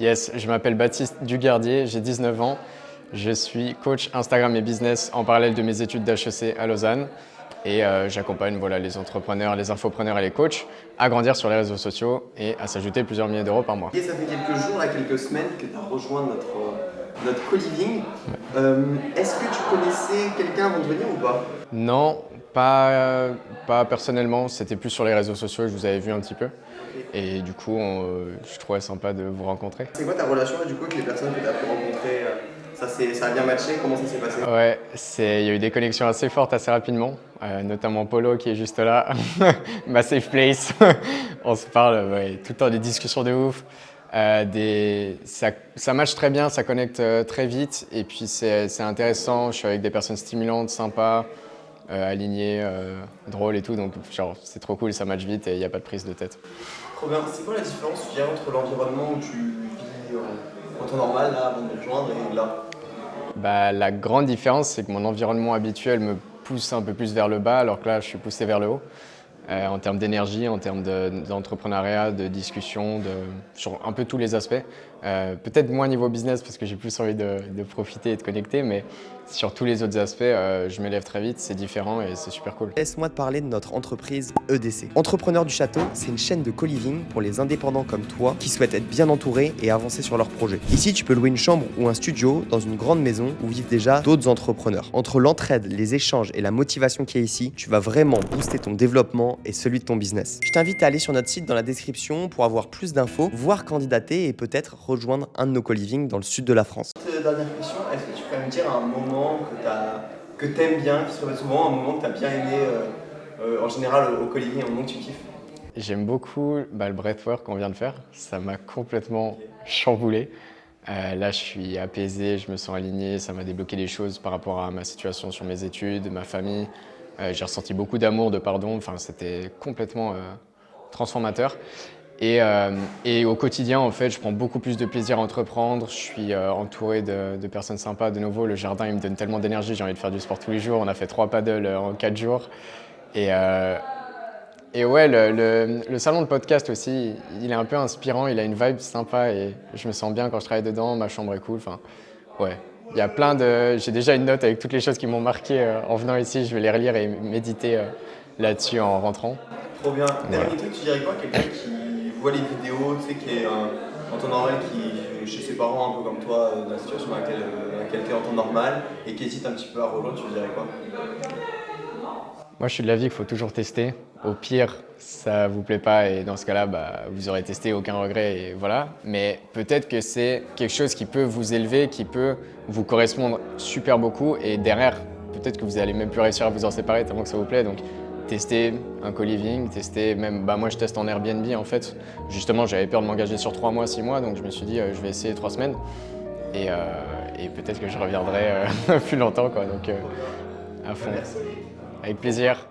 Yes, je m'appelle Baptiste Dugardier, j'ai 19 ans. Je suis coach Instagram et business en parallèle de mes études d'HEC à Lausanne. Et j'accompagne les entrepreneurs, les infopreneurs et les coachs à grandir sur les réseaux sociaux et à s'ajouter plusieurs milliers d'euros par mois. Et ça fait quelques jours, quelques semaines que tu as rejoint notre co-living. Est-ce que tu connaissais quelqu'un avant de venir ou pas? Non, pas personnellement, c'était plus sur les réseaux sociaux, je vous avais vu un petit peu. Et du coup, je trouvais sympa de vous rencontrer. C'est quoi ta relation du coup avec les personnes que tu as pu rencontrer? Ça a bien matché? Comment ça s'est passé? Ouais, il y a eu des connexions assez fortes assez rapidement, notamment Polo qui est juste là, ma safe place. On se parle tout le temps des discussions de ouf. Ça match très bien, ça connecte très vite et puis c'est intéressant. Je suis avec des personnes stimulantes, sympas, alignées, drôles et tout, donc c'est trop cool, ça match vite et il n'y a pas de prise de tête. Trop bien. C'est quoi la différence tu dirais, entre l'environnement où tu vis en temps normal là, avant de nous rejoindre et là? La grande différence, c'est que mon environnement habituel me pousse un peu plus vers le bas, alors que là, je suis poussé vers le haut. En termes d'énergie, en termes d'entrepreneuriat, de discussion, sur un peu tous les aspects. Peut-être moins niveau business parce que j'ai plus envie de profiter et de connecter, mais sur tous les autres aspects, je m'élève très vite, c'est différent et c'est super cool. Laisse-moi te parler de notre entreprise EDC. Entrepreneurs du Château, c'est une chaîne de co-living pour les indépendants comme toi qui souhaitent être bien entourés et avancer sur leurs projets. Ici, tu peux louer une chambre ou un studio dans une grande maison où vivent déjà d'autres entrepreneurs. Entre l'entraide, les échanges et la motivation qui est ici, tu vas vraiment booster ton développement et celui de ton business. Je t'invite à aller sur notre site dans la description pour avoir plus d'infos, voir candidater et peut-être rejoindre un de nos co-living dans le sud de la France. Dernière question, est-ce que tu pourrais me dire un moment que tu aimes bien, qui se répète souvent, un moment que tu as bien aimé en général au co-living, un moment que tu kiffes? J'aime beaucoup le breathwork qu'on vient de faire, ça m'a complètement chamboulé. Là, je suis apaisé, je me sens aligné, ça m'a débloqué des choses par rapport à ma situation sur mes études, ma famille. J'ai ressenti beaucoup d'amour, de pardon, enfin, c'était complètement transformateur. Et au quotidien, en fait, je prends beaucoup plus de plaisir à entreprendre. Je suis entouré de personnes sympas. De nouveau, le jardin, il me donne tellement d'énergie, j'ai envie de faire du sport tous les jours. On a fait 3 paddles en 4 jours. Et ouais, le salon de podcast aussi, il est un peu inspirant, il a une vibe sympa et je me sens bien quand je travaille dedans, ma chambre est cool. Enfin, ouais, il y a j'ai déjà une note avec toutes les choses qui m'ont marqué en venant ici, je vais les relire et méditer là-dessus en rentrant. Trop bien. Dernier Ouais. truc, tu dirais quoi? Quelqu'un qui voit les vidéos, tu sais, qui est en temps normal, qui est chez ses parents, un peu comme toi, dans la situation dans laquelle tu es en temps normal, et qui hésite un petit peu à rejoindre, tu lui dirais quoi? Moi, je suis de l'avis qu'il faut toujours tester. Au pire, ça vous plaît pas et dans ce cas-là, vous aurez testé, aucun regret et voilà. Mais peut-être que c'est quelque chose qui peut vous élever, qui peut vous correspondre super beaucoup et derrière, peut-être que vous allez même plus réussir à vous en séparer tellement que ça vous plaît. Donc, testez un co-living, testez même, moi je teste en Airbnb en fait. Justement, j'avais peur de m'engager sur 3 mois, 6 mois, donc je me suis dit, je vais essayer 3 semaines et peut-être que je reviendrai plus longtemps quoi. Donc, à fond. Merci. Avec plaisir.